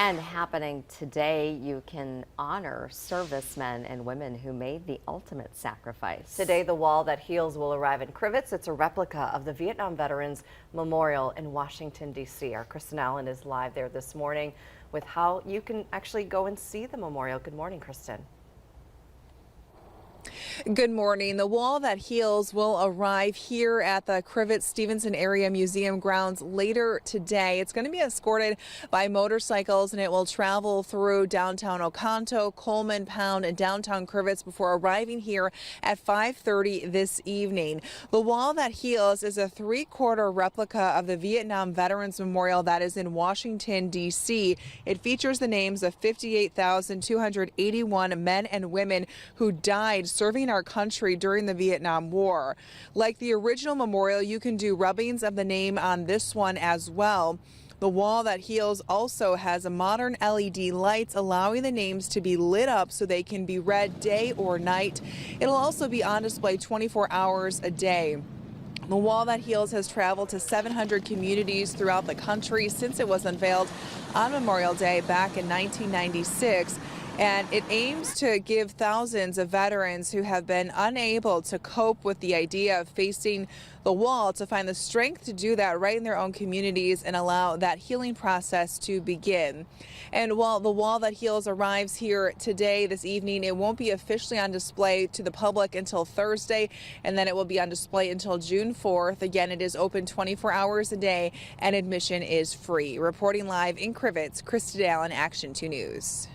And happening today, you can honor servicemen and women who made the ultimate sacrifice. Today, the wall that heals will arrive in Crivitz. It's a replica of the Vietnam Veterans Memorial in Washington, D.C. Our Kristen Allen is live there this morning with how you can actually go and see the memorial. Good morning, Kristen. Good morning. The wall that heals will arrive here at the Crivitz Stevenson Area Museum grounds later today. It's going to be escorted by motorcycles and it will travel through downtown Oconto, Coleman, Pound, and downtown Crivitz before arriving here at 5:30 this evening. The wall that heals is a 3/4 replica of the Vietnam Veterans Memorial that is in Washington, D.C. It features the names of 58,281 men and women who died serving our country during the Vietnam War. Like the original memorial, you can do rubbings of the name on this one as well. The wall that heals also has a modern LED lights allowing the names to be lit up so they can be read day or night. It'll also be on display 24 hours a day. The wall that heals has traveled to 700 communities throughout the country since it was unveiled on Memorial Day back in 1996. And it aims to give thousands of veterans who have been unable to cope with the idea of facing the wall to find the strength to do that right in their own communities and allow that healing process to begin. And while the wall that heals arrives here today, this evening, it won't be officially on display to the public until Thursday, and then it will be on display until June 4th. Again, it is open 24 hours a day and admission is free. Reporting live in Crivitz, Kristen Allen, Action 2 News.